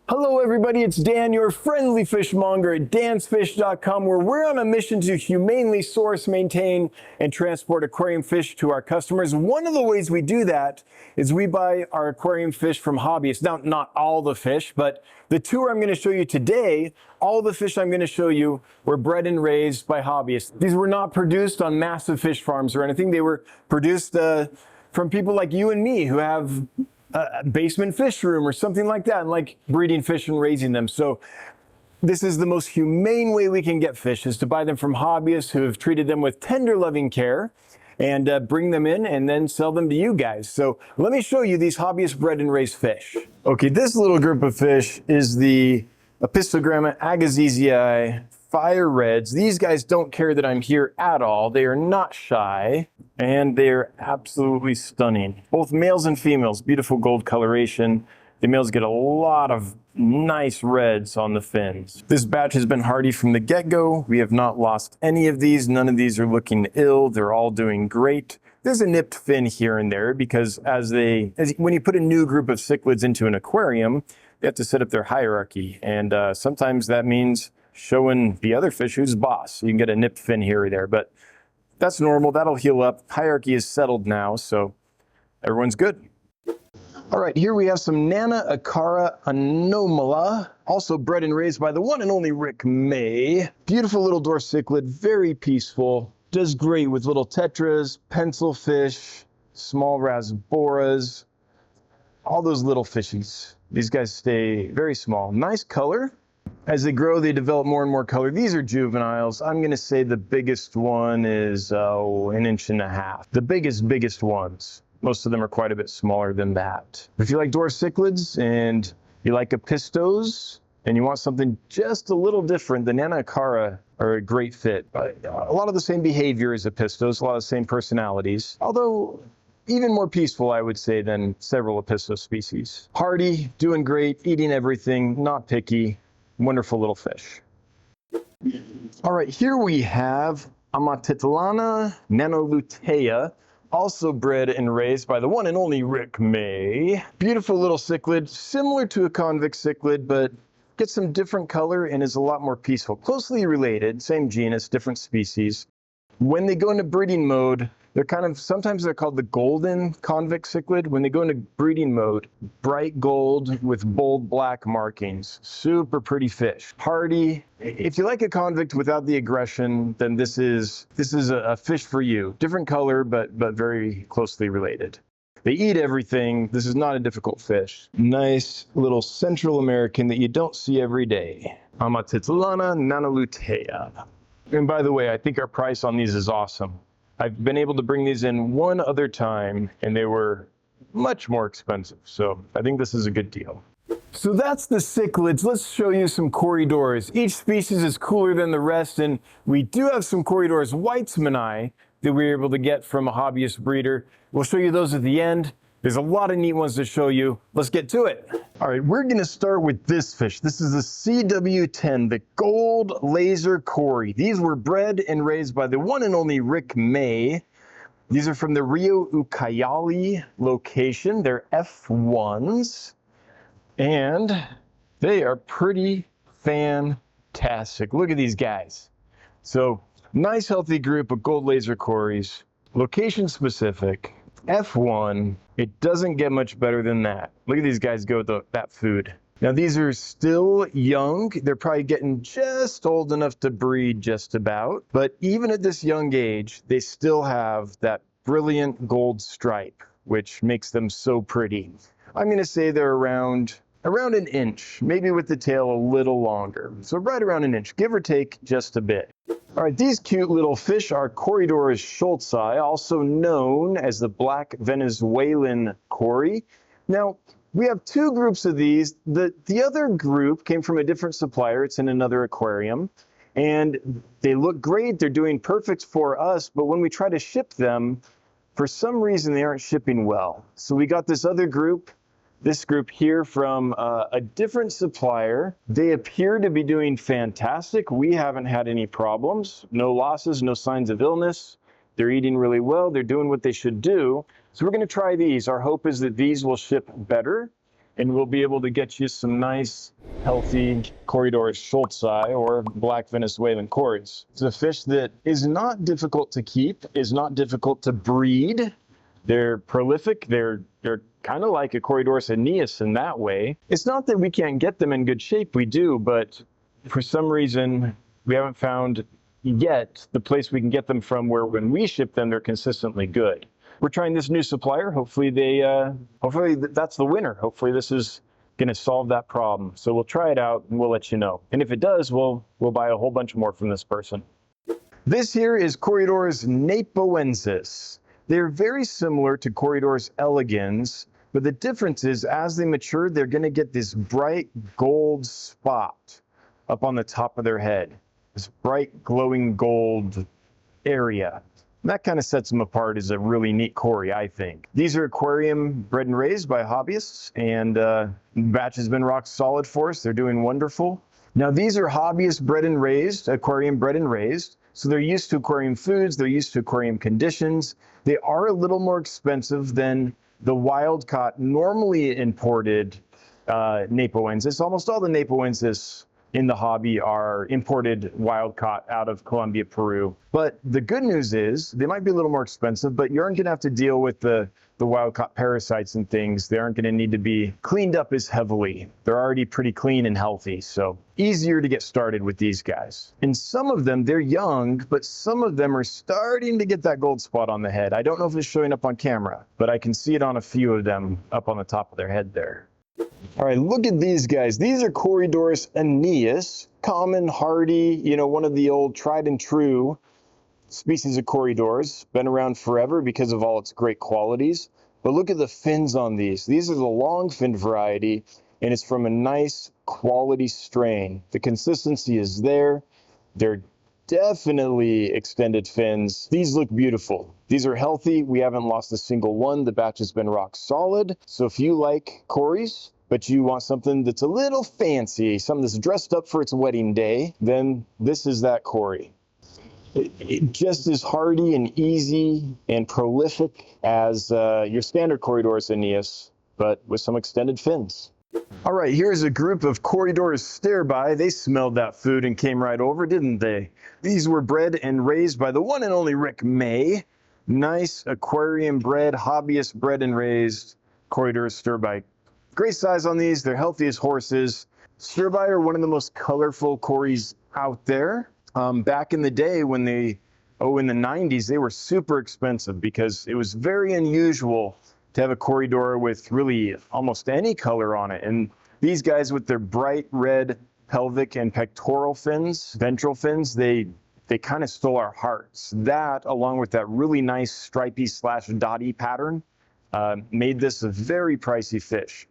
Hello everybody, it's Dan, your friendly fishmonger at dansfish.com, where we're on a mission to humanely source, maintain, and transport aquarium fish to our customers. One of the ways we do that is we buy our aquarium fish from hobbyists. Now, not all the fish, but the tour I'm going to show you today, all the fish I'm going to show you were bred and raised by hobbyists. These were not produced on massive fish farms or anything. They were produced from people like you and me who have a basement fish room or something like that, and like breeding fish and raising them. So this is the most humane way we can get fish, is to buy them from hobbyists who have treated them with tender, loving care, and bring them in and then sell them to you guys. So let me show you these hobbyist bred and raised fish. Okay, this little group of fish is the Apistogramma agassizii fire reds. These guys don't care that I'm here at all. They are not shy, and they're absolutely stunning. Both males and females, beautiful gold coloration. The males get a lot of nice reds on the fins. This batch has been hardy from the get-go. We have not lost any of these. None of these are looking ill. They're all doing great. There's a nipped fin here and there because when you put a new group of cichlids into an aquarium, they have to set up their hierarchy. And sometimes that means showing the other fish who's boss. You can get a nipped fin here or there, but that's normal. That'll heal up. Hierarchy is settled now, so everyone's good. All right, here we have some Nannacara anomala, also bred and raised by the one and only Rick May. Beautiful little dwarf cichlid, very peaceful. Does great with little tetras, pencil fish, small rasboras, all those little fishies. These guys stay very small. Nice color. As they grow, they develop more and more color. These are juveniles. I'm going to say the biggest one is 1.5 inches. The biggest ones. Most of them are quite a bit smaller than that. If you like dwarf cichlids and you like apistos and you want something just a little different, the Nannacara are a great fit. A lot of the same behavior as apistos, a lot of the same personalities, although even more peaceful, I would say, than several apisto species. Hardy, doing great, eating everything, not picky. Wonderful little fish. All right, here we have Amatitlana nanolutea, also bred and raised by the one and only Rick May. Beautiful little cichlid, similar to a convict cichlid, but gets some different color and is a lot more peaceful. Closely related, same genus, different species. When they go into breeding mode, sometimes they're called the golden convict cichlid. When they go into breeding mode, bright gold with bold black markings. Super pretty fish. Hardy. If you like a convict without the aggression, then this is a fish for you. Different color, but very closely related. They eat everything. This is not a difficult fish. Nice little Central American that you don't see every day. Amatitlana nanolutea. And by the way, I think our price on these is awesome. I've been able to bring these in one other time, and they were much more expensive. So I think this is a good deal. So that's the cichlids. Let's show you some Corydoras. Each species is cooler than the rest, and we do have some Corydoras Weitzmanni that we were able to get from a hobbyist breeder. We'll show you those at the end. There's a lot of neat ones to show you. Let's get to it. All right, we're gonna start with this fish. This is the CW10, the gold laser Cory. These were bred and raised by the one and only Rick May. These are from the Rio Ucayali location. They're F1s, and they are pretty fantastic. Look at these guys. So nice healthy group of gold laser Corys, location specific. F1, it doesn't get much better than that. Look at these guys go with that food. Now these are still young. They're probably getting just old enough to breed just about. But even at this young age, they still have that brilliant gold stripe, which makes them so pretty. I'm going to say they're around 1 inch, maybe with the tail a little longer. So right around 1 inch, give or take just a bit. All right, these cute little fish are Corydoras shultzei, also known as the black Venezuelan Cory. Now, we have two groups of these. The other group came from a different supplier. It's in another aquarium. And they look great. They're doing perfect for us. But when we try to ship them, for some reason, they aren't shipping well. So we got this other group. This group here from a different supplier. They appear to be doing fantastic. We haven't had any problems, no losses, no signs of illness. They're eating really well. They're doing what they should do. So we're going to try these. Our hope is that these will ship better and we'll be able to get you some nice healthy Corydoras shultzei, or black Venezuelan Corys. It's a fish that is not difficult to keep, is not difficult to breed. They're prolific. They're kind of like a Corydoras aeneus in that way. It's not that we can't get them in good shape. We do, but for some reason, we haven't found yet the place we can get them from where when we ship them, they're consistently good. We're trying this new supplier. Hopefully that's the winner. Hopefully this is going to solve that problem. So we'll try it out and we'll let you know. And if it does, we'll buy a whole bunch more from this person. This here is Corydoras napoensis. They're very similar to Corydoras elegans, but the difference is as they mature, they're going to get this bright gold spot up on the top of their head. This bright glowing gold area. And that kind of sets them apart as a really neat Cory, I think. These are aquarium bred and raised by hobbyists, and the batch has been rock solid for us. They're doing wonderful. Now these are hobbyist bred and raised, aquarium bred and raised. So they're used to aquarium foods, they're used to aquarium conditions. They are a little more expensive than the wild-caught, normally imported napoensis. Almost all the napoensis in the hobby are imported wild-caught out of Colombia, Peru. But the good news is they might be a little more expensive, but you aren't going to have to deal with the wild-caught parasites and things. They aren't going to need to be cleaned up as heavily. They're already pretty clean and healthy, so easier to get started with these guys. And some of them, they're young, but some of them are starting to get that gold spot on the head. I don't know if it's showing up on camera, but I can see it on a few of them up on the top of their head there. All right, look at these guys. These are Corydoras aeneus, common, hardy, you know, one of the old tried and true species of Corydoras. Been around forever because of all its great qualities. But look at the fins on these. These are the long fin variety, and it's from a nice quality strain. The consistency is there. They're definitely extended fins. These look beautiful. These are healthy. We haven't lost a single one. The batch has been rock solid. So if you like Corys, but you want something that's a little fancy, something that's dressed up for its wedding day, then this is that Cory. It just as hardy and easy and prolific as your standard Corydoras aeneus, but with some extended fins. All right, here's a group of Corydoras stare-by. They smelled that food and came right over, didn't they? These were bred and raised by the one and only Rick May. Nice aquarium bred, hobbyist bred and raised Corydoras stir-by. Great size on these. They're healthy as horses. Stir-by are one of the most colorful Corys out there. Back in the day when in the 90s, they were super expensive because it was very unusual to have a Corydora with really almost any color on it. And these guys with their bright red pelvic and pectoral fins, ventral fins, they kind of stole our hearts. That, along with that really nice stripy / dotty pattern, made this a very pricey fish.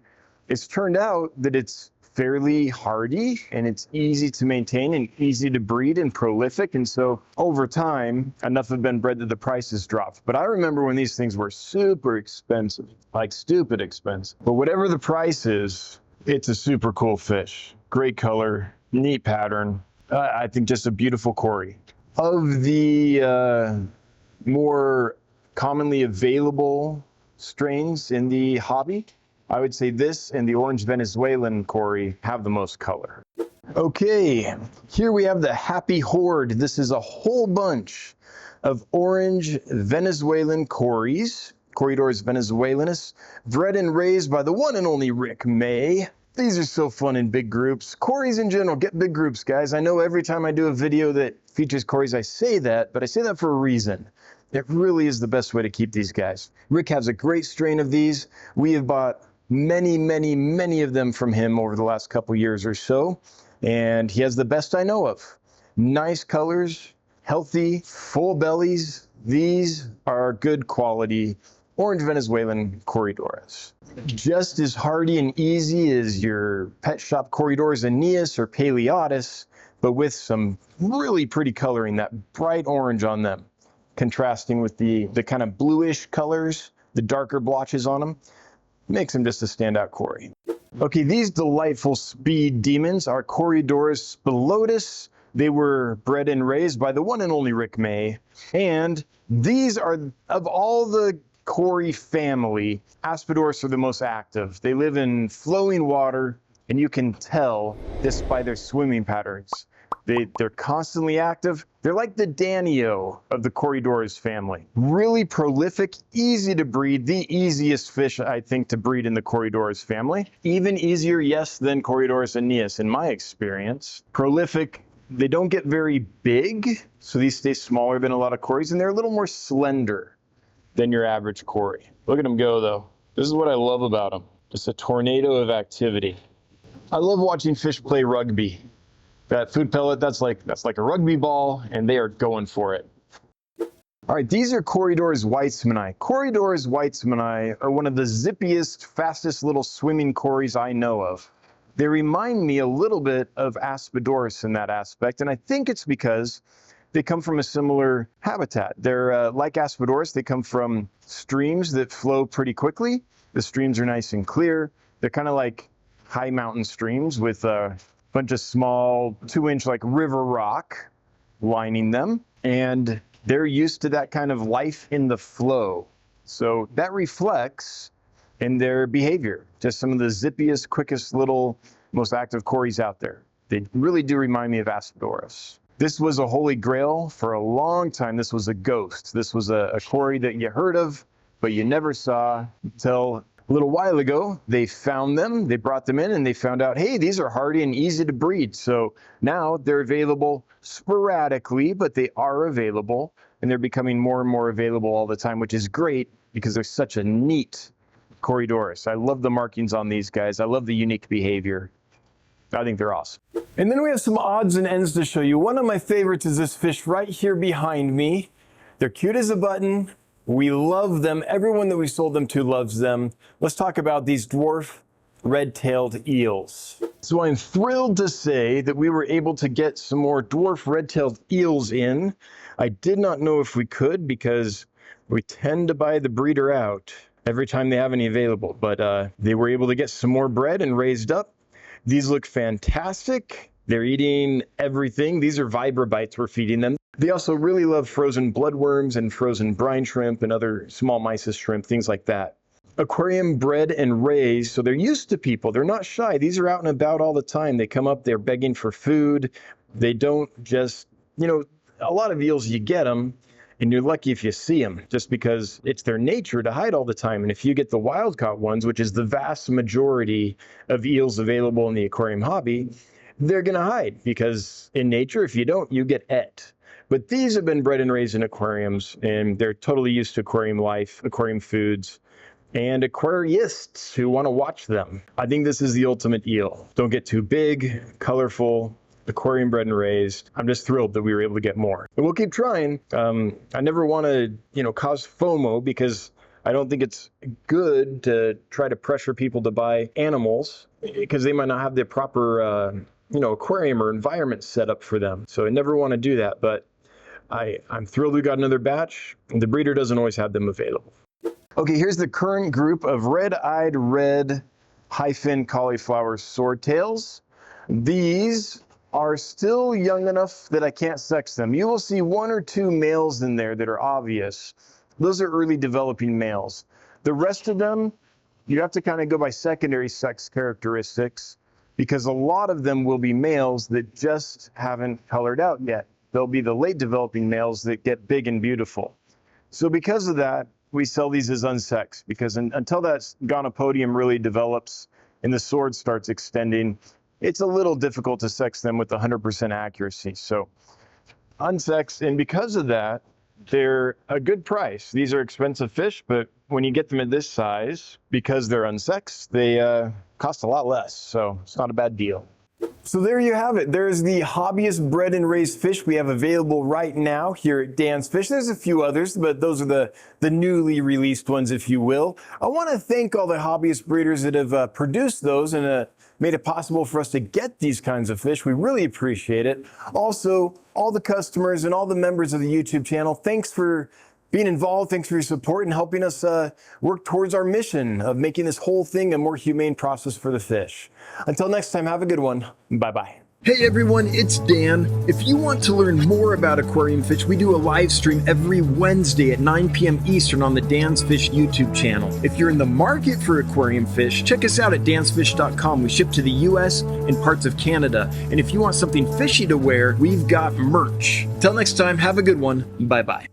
It's turned out that it's fairly hardy and it's easy to maintain and easy to breed and prolific. And so over time, enough have been bred that the prices dropped. But I remember when these things were super expensive, like stupid expensive. But whatever the price is, it's a super cool fish. Great color, neat pattern. I think just a beautiful Cory. Of the more commonly available strains in the hobby, I would say this and the orange Venezuelan Cory have the most color. Okay, here we have the Happy Horde. This is a whole bunch of orange Venezuelan Corys, Corydoras venezuelanus, bred and raised by the one and only Rick May. These are so fun in big groups. Corys in general, get big groups, guys. I know every time I do a video that features Corys, I say that, but I say that for a reason. It really is the best way to keep these guys. Rick has a great strain of these. We have bought many of them from him over the last couple years or so, and he has the best I know of. Nice colors, healthy, full bellies. These are good quality orange Venezuelan Corydoras. Just as hardy and easy as your pet shop Corydoras aeneus or Paleotis, but with some really pretty coloring, that bright orange on them, contrasting with the kind of bluish colors, the darker blotches on them. Makes him just a standout Cory. Okay, these delightful speed demons are Corydoras spilotus. They were bred and raised by the one and only Rick May. And these are, of all the Cory family, Aspidoras are the most active. They live in flowing water, and you can tell this by their swimming patterns. They're constantly active. They're like the Danio of the Corydoras family. Really prolific, easy to breed, the easiest fish, I think, to breed in the Corydoras family. Even easier, yes, than Corydoras aeneus in my experience. Prolific, they don't get very big, so these stay smaller than a lot of Corys, and they're a little more slender than your average Cory. Look at them go, though. This is what I love about them. Just a tornado of activity. I love watching fish play rugby. That food pellet, that's like a rugby ball, and they are going for it. All right, these are Corydoras weitzmani. Corydoras weitzmani are one of the zippiest, fastest little swimming Corys I know of. They remind me a little bit of Aspidoras in that aspect, and I think it's because they come from a similar habitat. They're like Aspidoras, they come from streams that flow pretty quickly. The streams are nice and clear. They're kind of like high mountain streams with bunch of small 2-inch like river rock lining them, and they're used to that kind of life in the flow. So that reflects in their behavior. Just some of the zippiest, quickest little, most active Corys out there. They really do remind me of Aspidoras. This was a holy grail for a long time. This was a ghost. This was a Cory that you heard of, but you never saw until a little while ago. They found them, they brought them in, and they found out, hey, these are hardy and easy to breed. So now they're available sporadically, but they are available, and they're becoming more and more available all the time, which is great because they're such a neat Corydoras. I love the markings on these guys. I love the unique behavior. I think they're awesome. And then we have some odds and ends to show you. One of my favorites is this fish right here behind me. They're cute as a button. We love them. Everyone that we sold them to loves them. Let's talk about these dwarf red-tailed eels. So I'm thrilled to say that we were able to get some more dwarf red-tailed eels in. I did not know if we could because we tend to buy the breeder out every time they have any available, but they were able to get some more bred and raised up. These look fantastic. They're eating everything. These are vibrobites we're feeding them. They also really love frozen bloodworms and frozen brine shrimp and other small mysis shrimp, things like that. Aquarium bred and raised, so they're used to people. They're not shy. These are out and about all the time. They come up, they're begging for food. They don't just, a lot of eels, you get them, and you're lucky if you see them, just because it's their nature to hide all the time. And if you get the wild-caught ones, which is the vast majority of eels available in the aquarium hobby, they're going to hide, because in nature, if you don't, you get et. But these have been bred and raised in aquariums, and they're totally used to aquarium life, aquarium foods, and aquariists who want to watch them. I think this is the ultimate eel. Don't get too big, colorful, aquarium bred and raised. I'm just thrilled that we were able to get more. And we'll keep trying. I never want to, cause FOMO, because I don't think it's good to try to pressure people to buy animals, because they might not have the proper, aquarium or environment set up for them. So I never want to do that, but I'm thrilled we got another batch. The breeder doesn't always have them available. Okay, here's the current group of red-eyed red high-fin cauliflower swordtails. These are still young enough that I can't sex them. You will see 1 or 2 males in there that are obvious. Those are early developing males. The rest of them, you have to kind of go by secondary sex characteristics, because a lot of them will be males that just haven't colored out yet. They'll be the late developing males that get big and beautiful. So because of that, we sell these as unsexed, because until that gonopodium really develops and the sword starts extending, it's a little difficult to sex them with 100% accuracy. So unsexed, and because of that, they're a good price. These are expensive fish, but when you get them at this size, because they're unsexed, they cost a lot less. So it's not a bad deal. So there you have it. There's the hobbyist bred and raised fish we have available right now here at Dan's Fish. There's a few others, but those are the newly released ones, if you will. I want to thank all the hobbyist breeders that have produced those and made it possible for us to get these kinds of fish. We really appreciate it. Also, all the customers and all the members of the YouTube channel, thanks for being involved. Thanks for your support and helping us work towards our mission of making this whole thing a more humane process for the fish. Until next time, have a good one. Bye-bye. Hey everyone, it's Dan. If you want to learn more about aquarium fish, we do a live stream every Wednesday at 9 p.m. Eastern on the Dan's Fish YouTube channel. If you're in the market for aquarium fish, check us out at dansfish.com. We ship to the US and parts of Canada. And if you want something fishy to wear, we've got merch. Till next time, have a good one. Bye-bye.